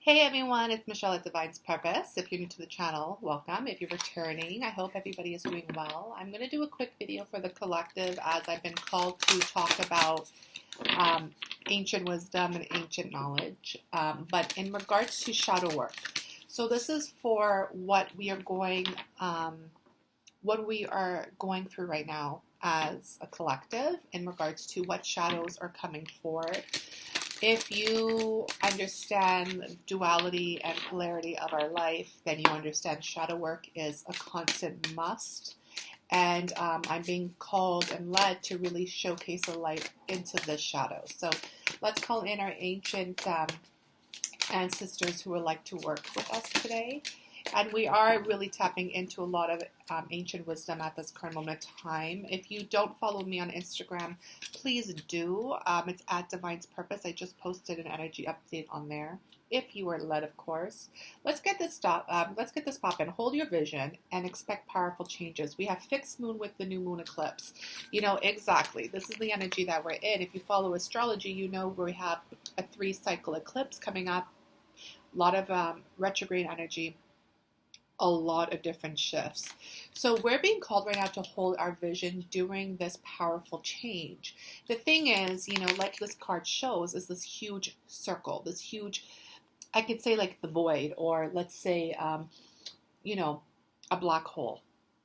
Hey everyone, it's Michelle at Divine's Purpose. If you're new to the channel, welcome. If you're returning, I hope everybody is doing well. I'm going to do a quick video for the collective as I've been called to talk about ancient wisdom and ancient knowledge, but in regards to shadow work. So this is for what we are going through right now as a collective in regards to what shadows are coming forward. If you understand the duality and polarity of our life, then you understand shadow work is a constant must. And I'm being called and led to really showcase a light into the shadows. So let's call in our ancient ancestors who would like to work with us today. And we are really tapping into a lot of ancient wisdom at this current moment of time. If you don't follow me on Instagram, please do. It's at Divine's Purpose. I just posted an energy update on there. If you are led, of course. Let's get this popping. Hold your vision and expect powerful changes. We have fixed moon with the new moon eclipse. You know, exactly. This is the energy that we're in. If you follow astrology, you know we have a 3-cycle eclipse coming up. A lot of retrograde energy. A lot of different shifts. So we're being called right now to hold our vision during this powerful change. The thing is, you know, like this card shows, is this huge circle, this huge, I could say like the void, or let's say, you know, a black hole,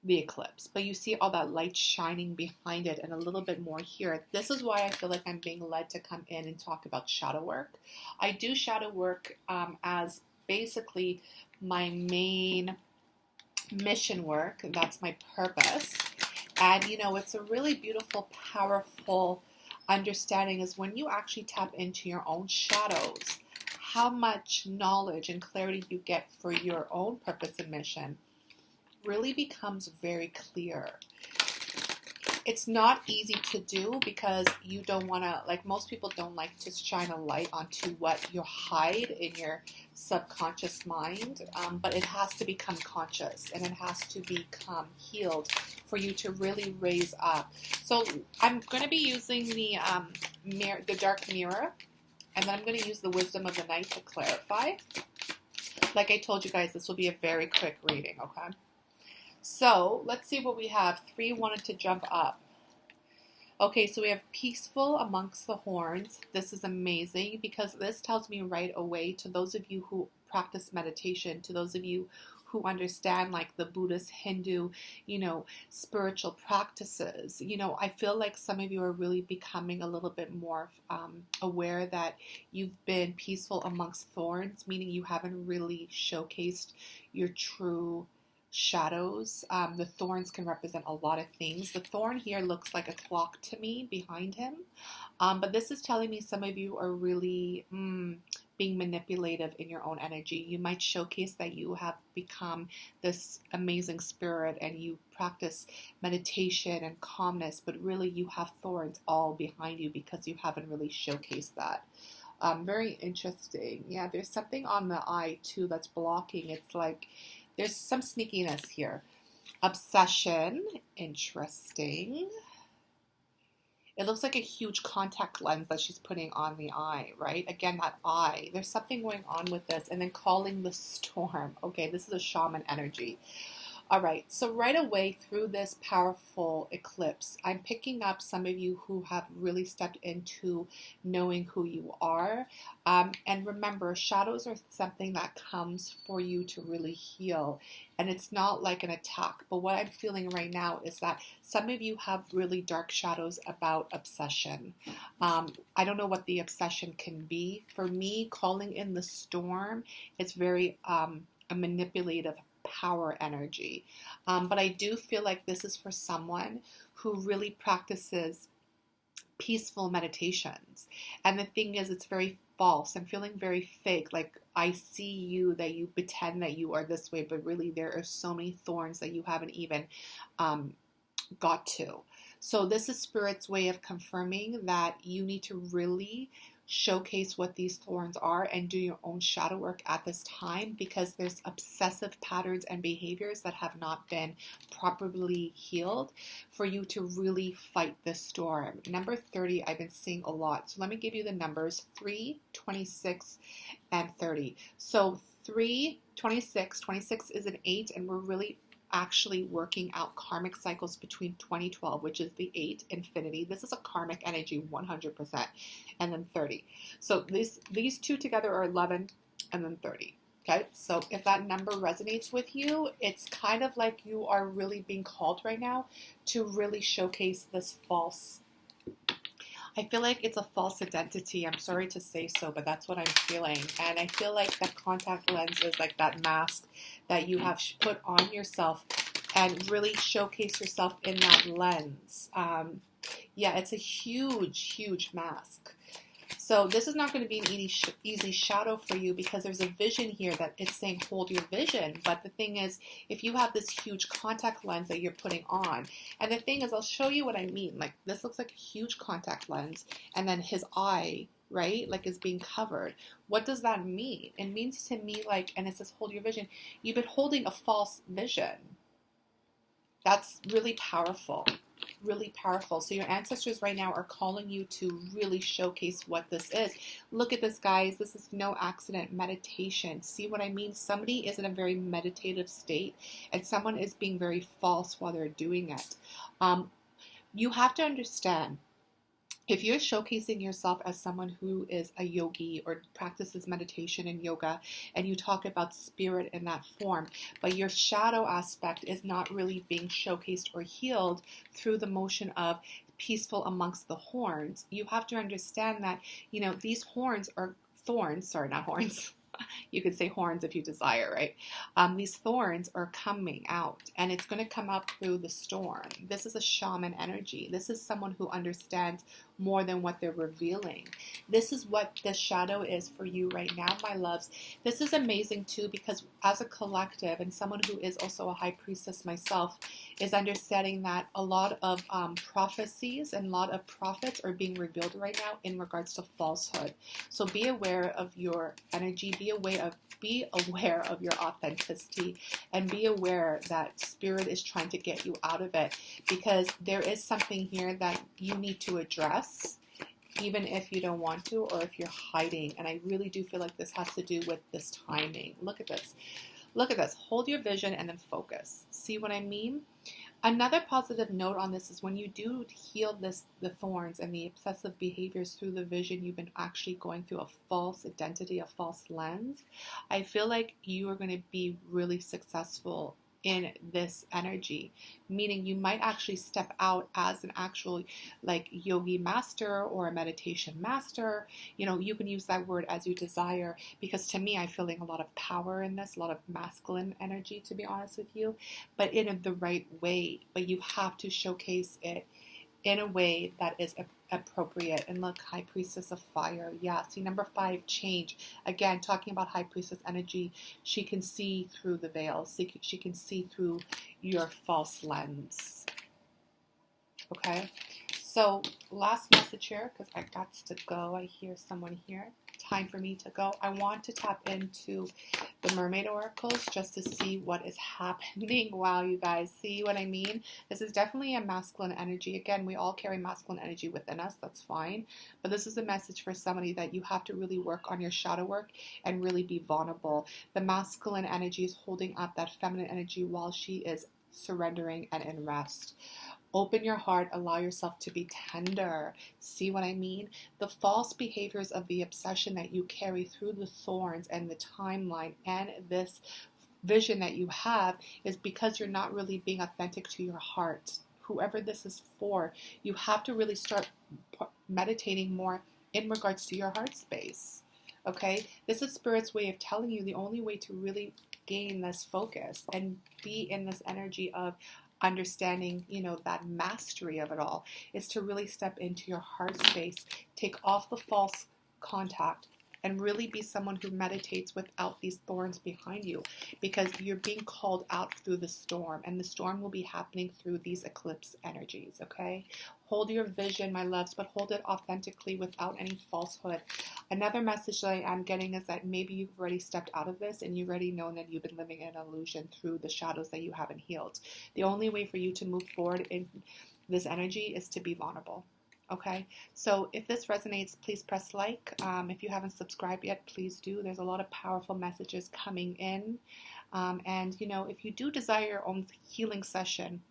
the eclipse. But you see all that light shining behind it and a little bit more here. This is why I feel like I'm being led to come in and talk about shadow work. I do shadow work as basically my main mission work. That's my purpose. And you know, it's a really beautiful, powerful understanding is when you actually tap into your own shadows, how much knowledge and clarity you get for your own purpose and mission really becomes very clear. It's not easy to do because you don't want to, like most people don't like to shine a light onto what you hide in your subconscious mind, but it has to become conscious and it has to become healed for you to really raise up. So I'm going to be using the dark mirror, and then I'm going to use the wisdom of the night to clarify. Like I told you guys, this will be a very quick reading, okay? So let's see what we have. 3 wanted to jump up. Okay, so we have peaceful amongst the horns. This is amazing because this tells me right away, to those of you who practice meditation, to those of you who understand like the Buddhist, Hindu, you know, spiritual practices. You know, I feel like some of you are really becoming a little bit more aware that you've been peaceful amongst thorns, meaning you haven't really showcased your true shadows. The thorns can represent a lot of things. The thorn here looks like a clock to me behind him, but this is telling me some of you are really being manipulative in your own energy. You might showcase that you have become this amazing spirit and you practice meditation and calmness, but really you have thorns all behind you because you haven't really showcased that. Very interesting. Yeah, there's something on the eye too that's blocking. It's like there's some sneakiness here. Obsession, interesting. It looks like a huge contact lens that she's putting on the eye, right? Again, that eye. There's something going on with this. And then calling the storm. Okay, this is a shaman energy. All right, so right away through this powerful eclipse, I'm picking up some of you who have really stepped into knowing who you are. And remember, shadows are something that comes for you to really heal. And it's not like an attack. But what I'm feeling right now is that some of you have really dark shadows about obsession. I don't know what the obsession can be. For me, calling in the storm, it's very a manipulative power energy. But I do feel like this is for someone who really practices peaceful meditations. And the thing is, it's very false. I'm feeling very fake. Like I see you, that you pretend that you are this way, but really there are so many thorns that you haven't even got to. So this is Spirit's way of confirming that you need to really showcase what these thorns are and do your own shadow work at this time, because there's obsessive patterns and behaviors that have not been properly healed for you to really fight this storm. Number 30, I've been seeing a lot. So let me give you the numbers: 3, 26, and 30. So 3, 26, 26 is an 8, and we're really actually working out karmic cycles between 2012, which is the 8, infinity. This is a karmic energy 100%, and then 30. So these two together are 11, and then 30. Okay, so if that number resonates with you, it's kind of like you are really being called right now to really showcase this false, I feel like it's a false identity. I'm sorry to say so, but that's what I'm feeling. And I feel like that contact lens is like that mask that you have put on yourself and really showcase yourself in that lens. Yeah, it's a huge, huge mask. So this is not going to be an easy shadow for you, because there's a vision here that it's saying hold your vision. But the thing is, if you have this huge contact lens that you're putting on, and the thing is, I'll show you what I mean. Like, this looks like a huge contact lens, and then his eye, right, like, is being covered. What does that mean? It means to me, like, and it says hold your vision. You've been holding a false vision. That's really powerful. Really powerful. So your ancestors right now are calling you to really showcase what this is. Look at this, guys. This is no accident. Meditation. See what I mean? Somebody is in a very meditative state, and someone is being very false while they're doing it. You have to understand, if you're showcasing yourself as someone who is a yogi or practices meditation and yoga, and you talk about spirit in that form, but your shadow aspect is not really being showcased or healed through the motion of peaceful amongst the horns, you have to understand that, you know, these horns are thorns, sorry, not horns. You could say horns if you desire, right? These thorns are coming out, and it's going to come up through the storm. This is a shaman energy. This is someone who understands more than what they're revealing. This is what the shadow is for you right now, my loves. This is amazing too, because as a collective, and someone who is also a high priestess myself, is understanding that a lot of prophecies and a lot of prophets are being revealed right now in regards to falsehood. So be aware of your energy, be aware of your authenticity, and be aware that spirit is trying to get you out of it, because there is something here that you need to address, even if you don't want to, or if you're hiding. And I really do feel like this has to do with this timing. Look at this. Look at this. Hold your vision and then focus. See what I mean? Another positive note on this is when you do heal the thorns and the obsessive behaviors through the vision, you've been actually going through a false identity, a false lens. I feel like you are going to be really successful in this energy, meaning you might actually step out as an actual like yogi master or a meditation master. You know, you can use that word as you desire, because to me, I'm feeling a lot of power in this, a lot of masculine energy, to be honest with you, but in the right way. But you have to showcase it in a way that is appropriate. And look, High Priestess of Fire. Yeah, see, number 5, change. Again, talking about High Priestess energy, she can see through the veil. She can see through your false lens. Okay, so last message here, because I got to go. I hear someone here. Time for me to go. I want to tap into the mermaid oracles just to see what is happening. Wow, you guys, see what I mean? This is definitely a masculine energy. Again, we all carry masculine energy within us. That's fine. But this is a message for somebody that you have to really work on your shadow work and really be vulnerable. The masculine energy is holding up that feminine energy while she is surrendering and in rest. Open your heart, allow yourself to be tender. See what I mean? The false behaviors of the obsession that you carry through the thorns and the timeline and this vision that you have is because you're not really being authentic to your heart. Whoever this is for, you have to really start meditating more in regards to your heart space. Okay? This is Spirit's way of telling you the only way to really gain this focus and be in this energy of understanding, you know, that mastery of it all is to really step into your heart space, take off the false contact, and really be someone who meditates without these thorns behind you, because you're being called out through the storm, and the storm will be happening through these eclipse energies, okay? Hold your vision, my loves, but hold it authentically without any falsehood. Another message that I am getting is that maybe you've already stepped out of this and you've already known that you've been living in an illusion through the shadows that you haven't healed. The only way for you to move forward in this energy is to be vulnerable. Okay, so if this resonates, please press like. If you haven't subscribed yet, please do. There's a lot of powerful messages coming in. And, you know, if you do desire your own healing session,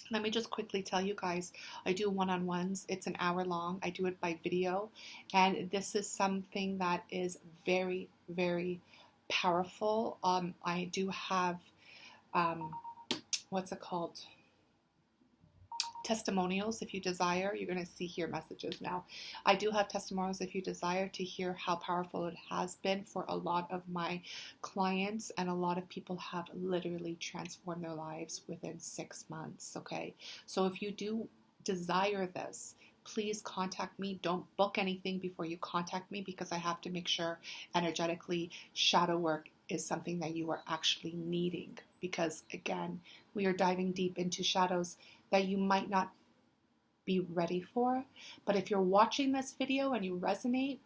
let me just quickly tell you guys, I do one-on-ones. It's an hour long. I do it by video. And this is something that is very, very powerful. I do have, what's it called? Testimonials. If you desire, you're going to see here messages now. I do have testimonials if you desire to hear how powerful it has been for a lot of my clients, and a lot of people have literally transformed their lives within 6 months. Okay, so if you do desire this, please contact me. Don't book anything before you contact me, because I have to make sure energetically shadow work is something that you are actually needing, because again, we are diving deep into shadows that you might not be ready for. But if you're watching this video and you resonate,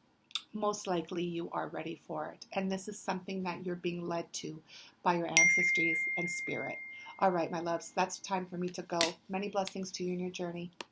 most likely you are ready for it. And this is something that you're being led to by your ancestors and spirit. All right, my loves, that's time for me to go. Many blessings to you in your journey.